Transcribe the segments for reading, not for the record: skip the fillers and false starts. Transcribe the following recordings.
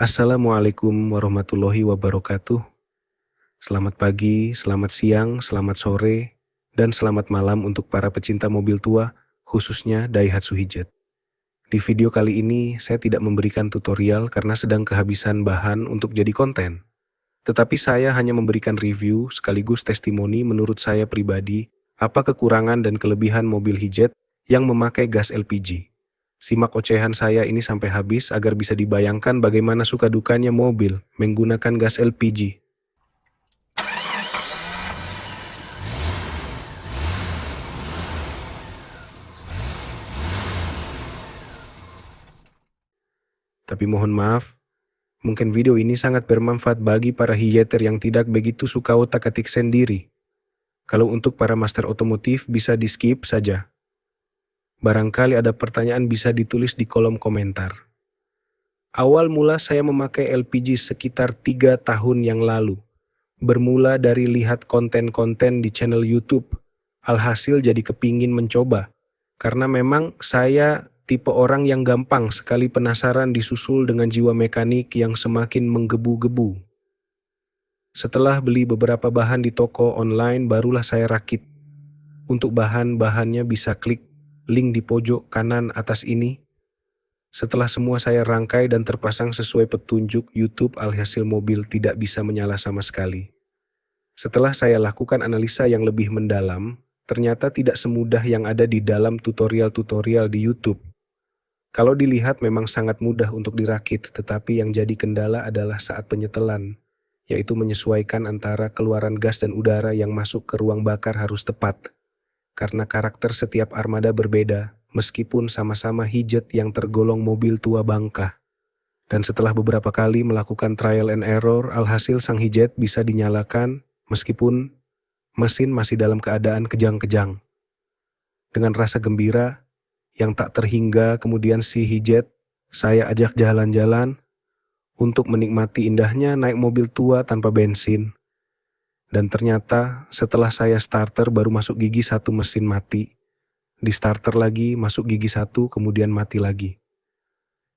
Assalamualaikum warahmatullahi wabarakatuh. Selamat pagi, selamat siang, selamat sore, dan selamat malam untuk para pecinta mobil tua, khususnya Daihatsu Hijet. Di video kali ini, saya tidak memberikan tutorial karena sedang kehabisan bahan untuk jadi konten. Tetapi saya hanya memberikan review sekaligus testimoni menurut saya pribadi apa kekurangan dan kelebihan mobil Hijet yang memakai gas LPG. Simak ocehan saya ini sampai habis agar bisa dibayangkan bagaimana suka dukanya mobil menggunakan gas LPG. Tapi mohon maaf, mungkin video ini sangat bermanfaat bagi para hijeter yang tidak begitu suka otak-atik sendiri. Kalau untuk para master otomotif bisa di-skip saja. Barangkali ada pertanyaan bisa ditulis di kolom komentar. Awal mula saya memakai LPG sekitar 3 tahun yang lalu. Bermula dari lihat konten-konten di channel YouTube. Alhasil jadi kepingin mencoba. Karena memang saya tipe orang yang gampang sekali penasaran disusul dengan jiwa mekanik yang semakin menggebu-gebu. Setelah beli beberapa bahan di toko online barulah saya rakit. Untuk bahan-bahannya bisa klik link di pojok kanan atas ini. Setelah semua saya rangkai dan terpasang sesuai petunjuk YouTube, alhasil mobil tidak bisa menyala sama sekali. Setelah saya lakukan analisa yang lebih mendalam, ternyata tidak semudah yang ada di dalam tutorial-tutorial di YouTube. Kalau dilihat memang sangat mudah untuk dirakit, tetapi yang jadi kendala adalah saat penyetelan, yaitu menyesuaikan antara keluaran gas dan udara yang masuk ke ruang bakar harus tepat. Karena karakter setiap armada berbeda, meskipun sama-sama Hijet yang tergolong mobil tua bangka. Dan setelah beberapa kali melakukan trial and error, alhasil sang Hijet bisa dinyalakan meskipun mesin masih dalam keadaan kejang-kejang. Dengan rasa gembira yang tak terhingga, kemudian si Hijet saya ajak jalan-jalan untuk menikmati indahnya naik mobil tua tanpa bensin. Dan ternyata setelah saya starter baru masuk gigi 1 mesin mati. Di starter lagi masuk gigi 1 kemudian mati lagi.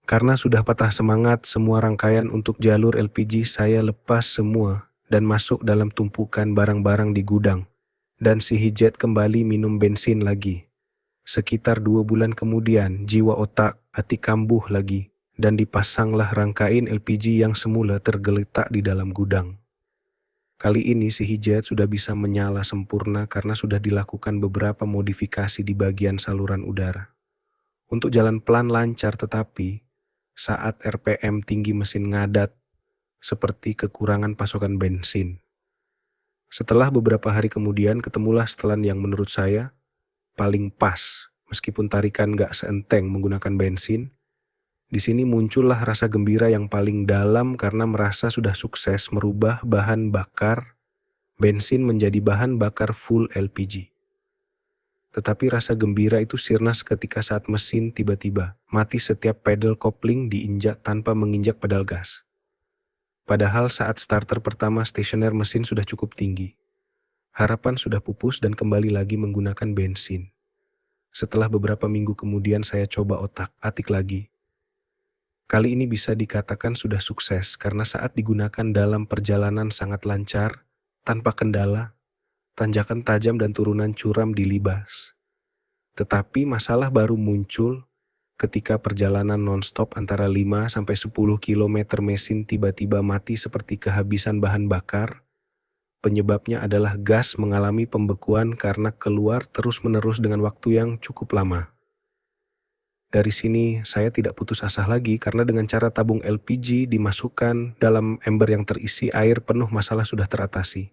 Karena sudah patah semangat, semua rangkaian untuk jalur LPG saya lepas semua dan masuk dalam tumpukan barang-barang di gudang. Dan si Hijet kembali minum bensin lagi. Sekitar 2 bulan kemudian jiwa otak atik kambuh lagi dan dipasanglah rangkaian LPG yang semula tergeletak di dalam gudang. Kali ini si Hijet sudah bisa menyala sempurna karena sudah dilakukan beberapa modifikasi di bagian saluran udara. Untuk jalan pelan lancar, tetapi saat RPM tinggi mesin ngadat seperti kekurangan pasokan bensin. Setelah beberapa hari kemudian ketemulah setelan yang menurut saya paling pas, meskipun tarikan gak seenteng menggunakan bensin. Di sini muncullah rasa gembira yang paling dalam karena merasa sudah sukses merubah bahan bakar bensin menjadi bahan bakar full LPG. Tetapi rasa gembira itu sirna seketika saat mesin tiba-tiba mati setiap pedal kopling diinjak tanpa menginjak pedal gas. Padahal saat starter pertama stasioner mesin sudah cukup tinggi. Harapan sudah pupus dan kembali lagi menggunakan bensin. Setelah beberapa minggu kemudian saya coba otak-atik lagi. Kali ini bisa dikatakan sudah sukses karena saat digunakan dalam perjalanan sangat lancar, tanpa kendala, tanjakan tajam dan turunan curam dilibas. Tetapi masalah baru muncul ketika perjalanan non-stop antara 5-10 km mesin tiba-tiba mati seperti kehabisan bahan bakar. Penyebabnya adalah gas mengalami pembekuan karena keluar terus-menerus dengan waktu yang cukup lama. Dari sini saya tidak putus asa lagi karena dengan cara tabung LPG dimasukkan dalam ember yang terisi air penuh masalah sudah teratasi.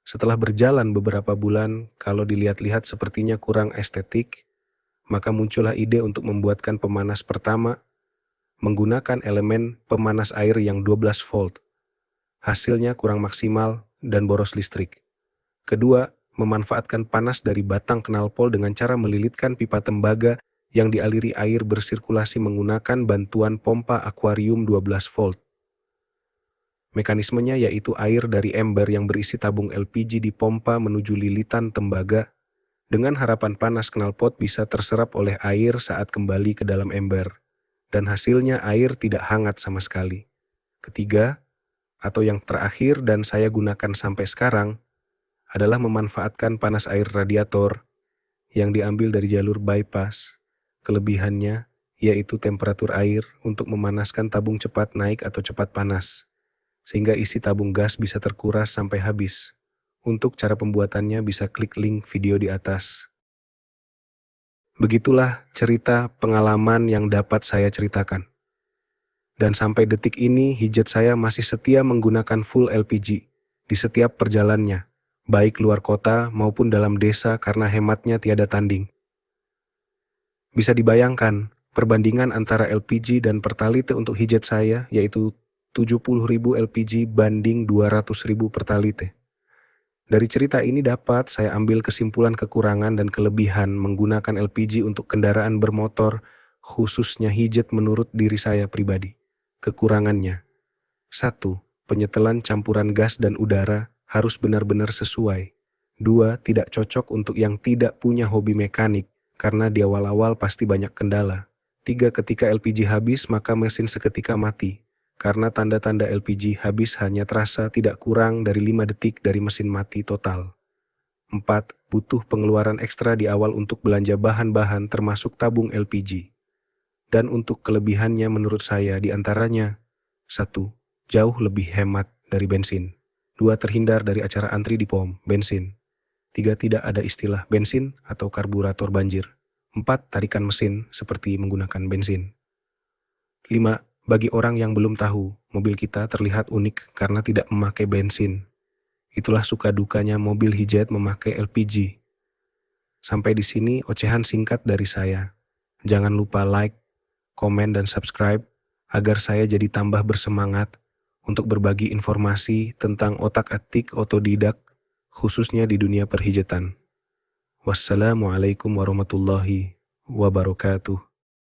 Setelah berjalan beberapa bulan, kalau dilihat-lihat sepertinya kurang estetik, maka muncullah ide untuk membuatkan pemanas pertama menggunakan elemen pemanas air yang 12 volt. Hasilnya kurang maksimal dan boros listrik. Kedua, memanfaatkan panas dari batang knalpot dengan cara melilitkan pipa tembaga yang dialiri air bersirkulasi menggunakan bantuan pompa akuarium 12 volt. Mekanismenya yaitu air dari ember yang berisi tabung LPG dipompa menuju lilitan tembaga dengan harapan panas knalpot bisa terserap oleh air saat kembali ke dalam ember. dan hasilnya air tidak hangat sama sekali. Ketiga, atau yang terakhir dan saya gunakan sampai sekarang, adalah memanfaatkan panas air radiator yang diambil dari jalur bypass. Kelebihannya yaitu temperatur air untuk memanaskan tabung cepat naik atau cepat panas, sehingga isi tabung gas bisa terkuras sampai habis. Untuk cara pembuatannya bisa klik link video di atas. Begitulah cerita pengalaman yang dapat saya ceritakan. Dan sampai detik ini, hijat saya masih setia menggunakan full LPG di setiap perjalannya, baik luar kota maupun dalam desa karena hematnya tiada tanding. Bisa dibayangkan, perbandingan antara LPG dan Pertalite untuk hijat saya yaitu 70.000 LPG banding 200.000 Pertalite. Dari cerita ini dapat saya ambil kesimpulan kekurangan dan kelebihan menggunakan LPG untuk kendaraan bermotor, khususnya hijat menurut diri saya pribadi. Kekurangannya: 1. Penyetelan campuran gas dan udara harus benar-benar sesuai. 2. Tidak cocok untuk yang tidak punya hobi mekanik, karena di awal-awal pasti banyak kendala. 3. Ketika LPG habis, maka mesin seketika mati. Karena tanda-tanda LPG habis hanya terasa tidak kurang dari 5 detik dari mesin mati total. 4. Butuh pengeluaran ekstra di awal untuk belanja bahan-bahan termasuk tabung LPG. Dan untuk kelebihannya menurut saya diantaranya: 1. Jauh lebih hemat dari bensin. 2. Terhindar dari acara antri di pom bensin. 3. Tidak ada istilah bensin atau karburator banjir. 4. Tarikan mesin seperti menggunakan bensin. 5. Bagi orang yang belum tahu, mobil kita terlihat unik karena tidak memakai bensin. Itulah suka dukanya mobil hijat memakai LPG. Sampai di sini ocehan singkat dari saya. Jangan lupa like, komen, dan subscribe agar saya jadi tambah bersemangat untuk berbagi informasi tentang otak-atik otodidak, khususnya di dunia perhijatan. Wassalamualaikum warahmatullahi wabarakatuh.